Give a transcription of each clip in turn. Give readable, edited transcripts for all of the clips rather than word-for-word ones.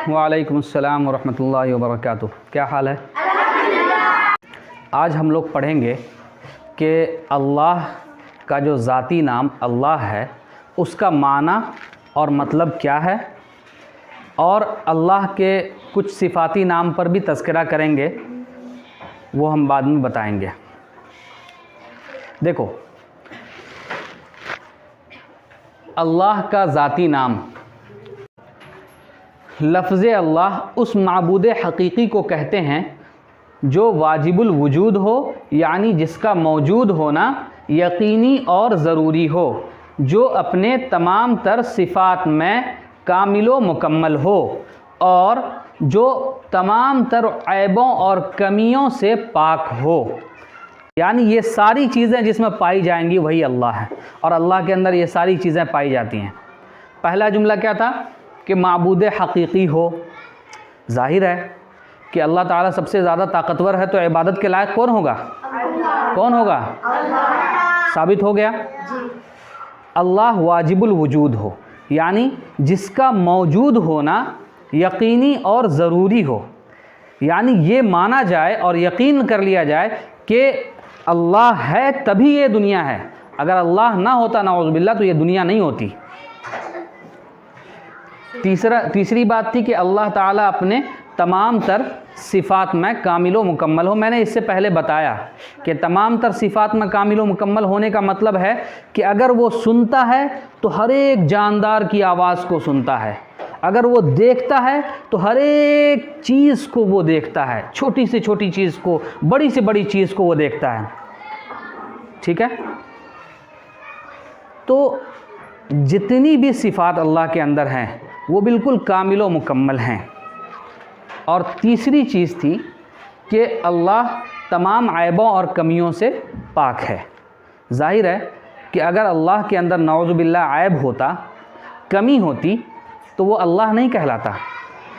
وعلیکم السلام ورحمۃ اللہ وبرکاتہ. کیا حال ہے؟ آج ہم لوگ پڑھیں گے کہ اللہ کا جو ذاتی نام اللہ ہے اس کا معنی اور مطلب کیا ہے، اور اللہ کے کچھ صفاتی نام پر بھی تذکرہ کریں گے، وہ ہم بعد میں بتائیں گے. دیکھو، اللہ کا ذاتی نام، لفظ اللہ اس معبود حقیقی کو کہتے ہیں جو واجب الوجود ہو، یعنی جس کا موجود ہونا یقینی اور ضروری ہو، جو اپنے تمام تر صفات میں کامل و مکمل ہو، اور جو تمام تر عیبوں اور کمیوں سے پاک ہو. یعنی یہ ساری چیزیں جس میں پائی جائیں گی وہی اللہ ہے، اور اللہ کے اندر یہ ساری چیزیں پائی جاتی ہیں. پہلا جملہ کیا تھا کہ معبود حقیقی ہو. ظاہر ہے کہ اللہ تعالیٰ سب سے زیادہ طاقتور ہے، تو عبادت کے لائق کون ہوگا؟ کون ہوگا؟ ثابت ہو گیا. اللہ واجب الوجود ہو، یعنی جس کا موجود ہونا یقینی اور ضروری ہو، یعنی یہ مانا جائے اور یقین کر لیا جائے کہ اللہ ہے تبھی یہ دنیا ہے. اگر اللہ نہ ہوتا نعوذ باللہ تو یہ دنیا نہیں ہوتی. تیسری بات تھی کہ اللہ تعالیٰ اپنے تمام تر صفات میں کامل و مکمل ہو. میں نے اس سے پہلے بتایا کہ تمام تر صفات میں کامل و مکمل ہونے کا مطلب ہے کہ اگر وہ سنتا ہے تو ہر ایک جاندار کی آواز کو سنتا ہے، اگر وہ دیکھتا ہے تو ہر ایک چیز کو وہ دیکھتا ہے، چھوٹی سے چھوٹی چیز کو، بڑی سے بڑی چیز کو وہ دیکھتا ہے. ٹھیک ہے؟ تو جتنی بھی صفات اللہ کے اندر ہیں وہ بالکل کامل و مکمل ہیں. اور تیسری چیز تھی کہ اللہ تمام عیبوں اور کمیوں سے پاک ہے. ظاہر ہے کہ اگر اللہ کے اندر نعوذ باللہ عیب ہوتا، کمی ہوتی، تو وہ اللہ نہیں کہلاتا.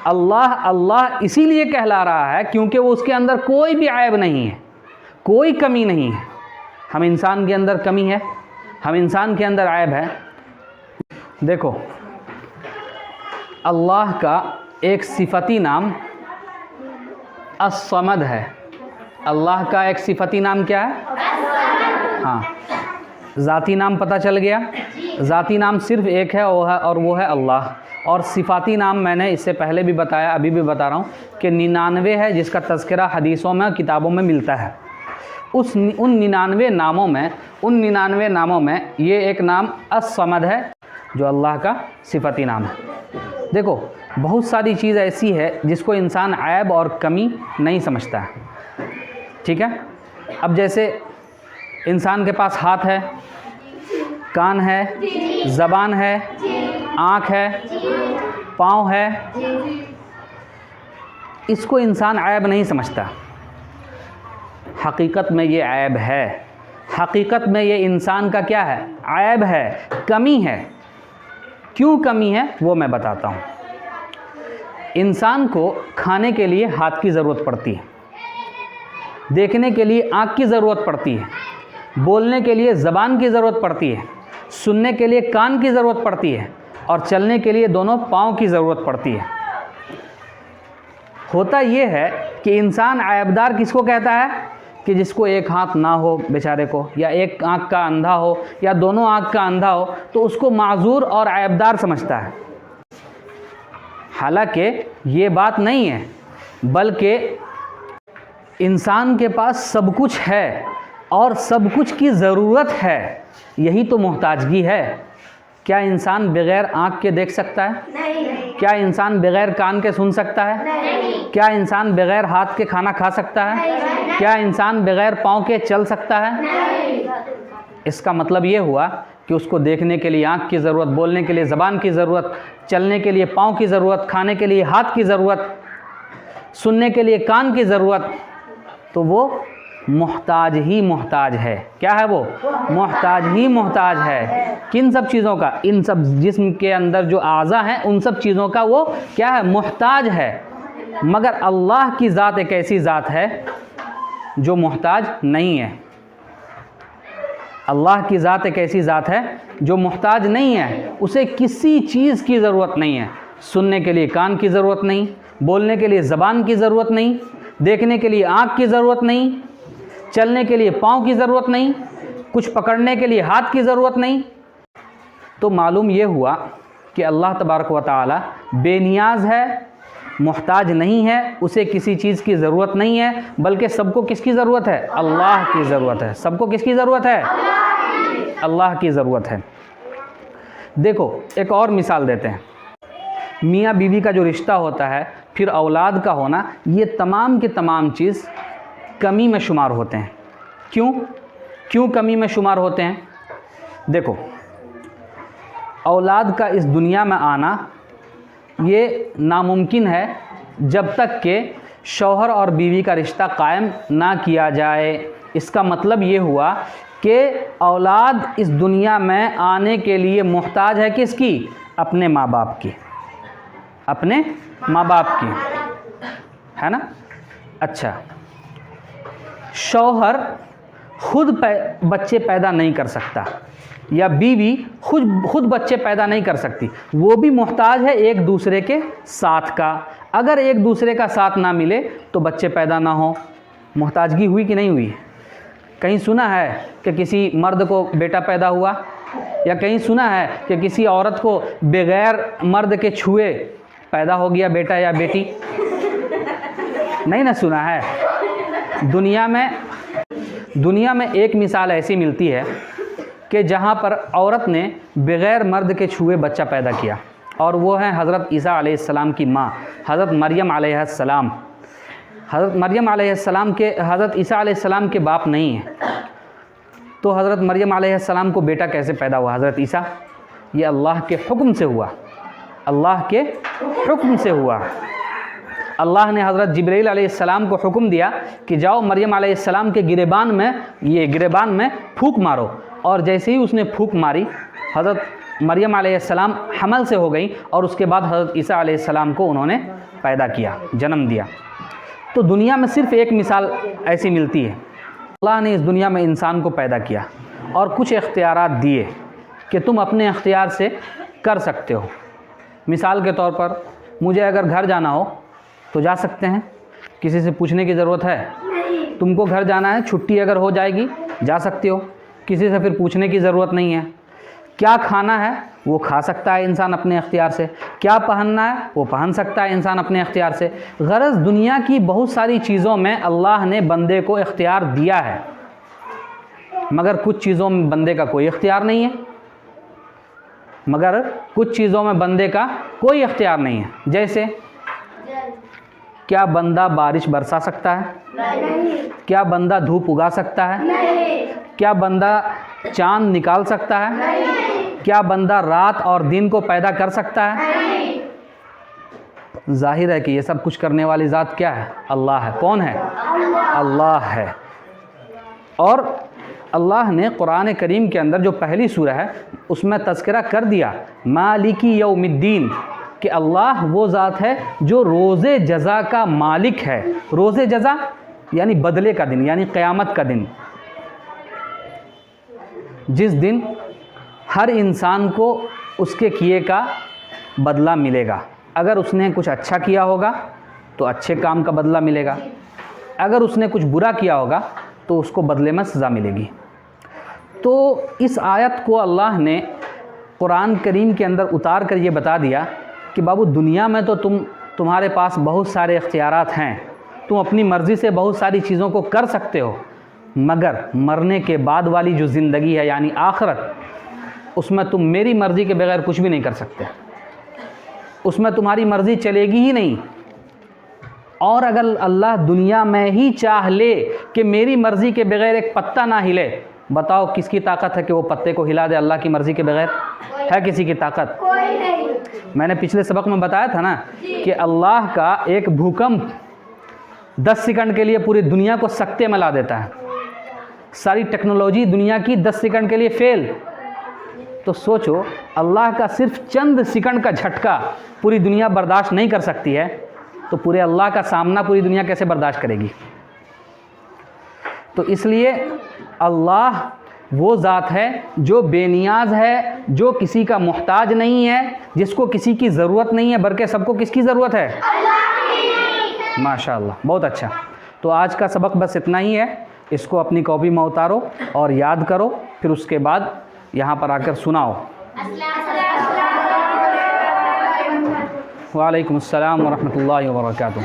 اللہ اسی لیے کہلا رہا ہے کیونکہ وہ اس کے اندر کوئی بھی عیب نہیں ہے، کوئی کمی نہیں ہے. ہم انسان کے اندر کمی ہے، ہم انسان کے اندر عیب ہے. دیکھو، اللہ کا ایک صفتی نام الصمد ہے. اللہ کا ایک صفتی نام کیا ہے؟ ہاں، ذاتی نام پتہ چل گیا. ذاتی نام صرف ایک ہے اور وہ ہے اللہ. اور صفاتی نام میں نے اس سے پہلے بھی بتایا، ابھی بھی بتا رہا ہوں کہ 99 ہے جس کا تذکرہ حدیثوں میں کتابوں میں ملتا ہے. ان 99 ناموں میں یہ ایک نام الصمد ہے جو اللہ کا صفتی نام ہے. دیکھو، بہت ساری چیز ایسی ہے جس کو انسان عیب اور کمی نہیں سمجھتا ہے. ٹھیک ہے؟ اب جیسے انسان کے پاس ہاتھ ہے، کان ہے، زبان ہے، آنکھ ہے، پاؤں ہے، اس کو انسان عیب نہیں سمجھتا. حقیقت میں یہ عیب ہے. حقیقت میں یہ انسان کا کیا ہے؟ عیب ہے، کمی ہے. کیوں کمی ہے وہ میں بتاتا ہوں. انسان کو کھانے کے لیے ہاتھ کی ضرورت پڑتی ہے، دیکھنے کے لیے آنکھ کی ضرورت پڑتی ہے، بولنے کے لیے زبان کی ضرورت پڑتی ہے، سننے کے لیے کان کی ضرورت پڑتی ہے، اور چلنے کے لیے دونوں پاؤں کی ضرورت پڑتی ہے. ہوتا یہ ہے کہ انسان عیبدار کس کو کہتا ہے؟ کہ جس کو ایک ہاتھ نہ ہو بیچارے کو، یا ایک آنکھ کا اندھا ہو، یا دونوں آنکھ کا اندھا ہو، تو اس کو معذور اور عیبدار سمجھتا ہے. حالانکہ یہ بات نہیں ہے، بلکہ انسان کے پاس سب کچھ ہے اور سب کچھ کی ضرورت ہے. یہی تو محتاجگی ہے. کیا انسان بغیر آنکھ کے دیکھ سکتا ہے؟ نہیں. کیا انسان بغیر کان کے سن سکتا ہے؟ نہیں. کیا انسان بغیر ہاتھ کے کھانا کھا سکتا ہے؟ نہیں. کیا انسان بغیر پاؤں کے چل سکتا ہے؟ نہیں. اس کا مطلب یہ ہوا کہ اس کو دیکھنے کے لیے آنکھ کی ضرورت، بولنے کے لیے زبان کی ضرورت، چلنے کے لیے پاؤں کی ضرورت، کھانے کے لیے ہاتھ کی ضرورت، سننے کے لیے کان کی ضرورت. تو وہ محتاج ہی محتاج ہے. کیا ہے وہ؟ محتاج ہی محتاج ہے. کن سب چیزوں کا؟ ان سب جسم کے اندر جو اعضاء ہیں ان سب چیزوں کا وہ کیا ہے؟ محتاج ہے. مگر اللہ کی ذات ایک ایسی ذات ہے جو محتاج نہیں ہے. اللہ کی ذات ایک ایسی ذات ہے جو محتاج نہیں ہے، اسے کسی چیز کی ضرورت نہیں ہے۔ سننے کے لیے کان کی ضرورت نہیں، بولنے کے لیے زبان کی ضرورت نہیں، دیکھنے کے لیے آنکھ کی ضرورت نہیں، چلنے کے لیے پاؤں کی ضرورت نہیں، کچھ پکڑنے کے لیے ہاتھ کی ضرورت نہیں۔ تو معلوم یہ ہوا کہ اللہ تبارک و تعالی بے نیاز ہے، محتاج نہیں ہے، اسے کسی چیز کی ضرورت نہیں ہے، بلکہ سب کو کس کی ضرورت ہے؟ اللہ کی ضرورت ہے۔ سب کو کس کی ضرورت ہے؟ اللہ کی ضرورت ہے۔ دیکھو ایک اور مثال دیتے ہیں۔ میاں بیوی کا جو رشتہ ہوتا ہے، پھر اولاد کا ہونا، یہ تمام کے تمام چیز کمی میں شمار ہوتے ہیں۔ کیوں کمی میں شمار ہوتے ہیں؟ دیکھو اولاد کا اس دنیا میں آنا یہ ناممکن ہے جب تک کہ شوہر اور بیوی کا رشتہ قائم نہ کیا جائے۔ اس کا مطلب یہ ہوا کہ اولاد اس دنیا میں آنے کے لیے محتاج ہے کس کی؟ اپنے ماں باپ کی، اپنے ماں باپ کی، ہے نا؟ اچھا، شوہر خود بچے پیدا نہیں کر سکتا یا بیوی خود بچے پیدا نہیں کر سکتی، وہ بھی محتاج ہے ایک دوسرے کے ساتھ کا۔ اگر ایک دوسرے کا ساتھ نہ ملے تو بچے پیدا نہ ہوں۔ محتاجگی ہوئی کہ نہیں ہوئی؟ کہیں سنا ہے کہ کسی مرد کو بیٹا پیدا ہوا، یا کہیں سنا ہے کہ کسی عورت کو بغیر مرد کے چھوئے پیدا ہو گیا بیٹا یا بیٹی؟ نہیں نہ سنا ہے۔ دنیا میں ایک مثال ایسی ملتی ہے کہ جہاں پر عورت نے بغیر مرد کے چھوئے بچہ پیدا کیا، اور وہ ہیں حضرت عیسیٰ علیہ السلام کی ماں حضرت مریم علیہ السلام۔ حضرت مریم علیہ السلام کے حضرت عیسیٰ علیہ السلام کے باپ نہیں ہیں، تو حضرت مریم علیہ السلام کو بیٹا کیسے پیدا ہوا حضرت عیسیٰ؟ یہ اللہ کے حکم سے ہوا، اللہ کے حکم سے ہوا۔ اللہ نے حضرت جبرائیل علیہ السلام کو حکم دیا کہ جاؤ مریم علیہ السلام کے گریبان میں پھونک مارو، اور جیسے ہی اس نے پھونک ماری حضرت مریم علیہ السلام حمل سے ہو گئی، اور اس کے بعد حضرت عیسیٰ علیہ السلام کو انہوں نے پیدا کیا، جنم دیا۔ تو دنیا میں صرف ایک مثال ایسی ملتی ہے۔ اللہ نے اس دنیا میں انسان کو پیدا کیا اور کچھ اختیارات دیے کہ تم اپنے اختیار سے کر سکتے ہو۔ مثال کے طور پر مجھے اگر گھر جانا ہو تو جا سکتے ہیں، کسی سے پوچھنے کی ضرورت ہے؟ تم کو گھر جانا ہے، چھٹی اگر ہو جائے گی جا سکتے ہو، کسی سے پھر پوچھنے کی ضرورت نہیں ہے۔ کیا کھانا ہے وہ کھا سکتا ہے انسان اپنے اختیار سے، کیا پہننا ہے وہ پہن سکتا ہے انسان اپنے اختیار سے۔ غرض دنیا کی بہت ساری چیزوں میں اللہ نے بندے کو اختیار دیا ہے، مگر کچھ چیزوں میں بندے کا کوئی اختیار نہیں ہے۔ جیسے کیا بندہ بارش برسا سکتا ہے؟ کیا بندہ دھوپ اگا سکتا ہے؟ کیا بندہ چاند نکال سکتا ہے؟ کیا بندہ رات اور دن کو پیدا کر سکتا ہے؟ ظاہر ہے کہ یہ سب کچھ کرنے والی ذات کیا ہے؟ اللہ ہے۔ کون ہے؟ اللہ ہے۔ اور اللہ نے قرآن کریم کے اندر جو پہلی سورہ ہے اس میں تذکرہ کر دیا مالکی یوم الدین، کہ اللہ وہ ذات ہے جو روز جزا کا مالک ہے۔ روز جزا یعنی بدلے کا دن، یعنی قیامت کا دن، جس دن ہر انسان کو اس کے کیے کا بدلہ ملے گا۔ اگر اس نے کچھ اچھا کیا ہوگا تو اچھے کام کا بدلہ ملے گا، اگر اس نے کچھ برا کیا ہوگا تو اس کو بدلے میں سزا ملے گی۔ تو اس آیت کو اللہ نے قرآن کریم کے اندر اتار کر یہ بتا دیا کہ بابو دنیا میں تو تمہارے پاس بہت سارے اختیارات ہیں، تم اپنی مرضی سے بہت ساری چیزوں کو کر سکتے ہو، مگر مرنے کے بعد والی جو زندگی ہے یعنی آخرت، اس میں تم میری مرضی کے بغیر کچھ بھی نہیں کر سکتے، اس میں تمہاری مرضی چلے گی ہی نہیں۔ اور اگر اللہ دنیا میں ہی چاہ لے کہ میری مرضی کے بغیر ایک پتا نہ ہلے، بتاؤ کس کی طاقت ہے کہ وہ پتے کو ہلا دے اللہ کی مرضی کے بغیر؟ ہے کسی کی طاقت؟ کوئی نہیں۔ میں نے پچھلے سبق میں بتایا تھا نا کہ اللہ کا ایک بھوکمپ 10 سیکنڈ کے لیے پوری دنیا کو سکتے میں لا دیتا ہے۔ ساری ٹیکنالوجی دنیا کی 10 سیکنڈ کے لیے فیل۔ تو سوچو اللہ کا صرف چند سیکنڈ کا جھٹکا پوری دنیا برداشت نہیں کر سکتی ہے، تو پورے اللہ کا سامنا پوری دنیا کیسے برداشت کرے گی؟ تو اس لیے اللہ وہ ذات ہے جو بے نیاز ہے، جو کسی کا محتاج نہیں ہے، جس کو کسی کی ضرورت نہیں ہے، بلکہ سب کو کس کی ضرورت ہے؟ ماشاءاللہ، بہت اچھا۔ تو آج کا سبق بس اتنا ہی ہے، اس کو اپنی کاپی میں اتارو اور یاد کرو، پھر اس کے بعد یہاں پر آ کر سناؤ۔ وعلیکم السلام ورحمۃ اللہ وبرکاتہ۔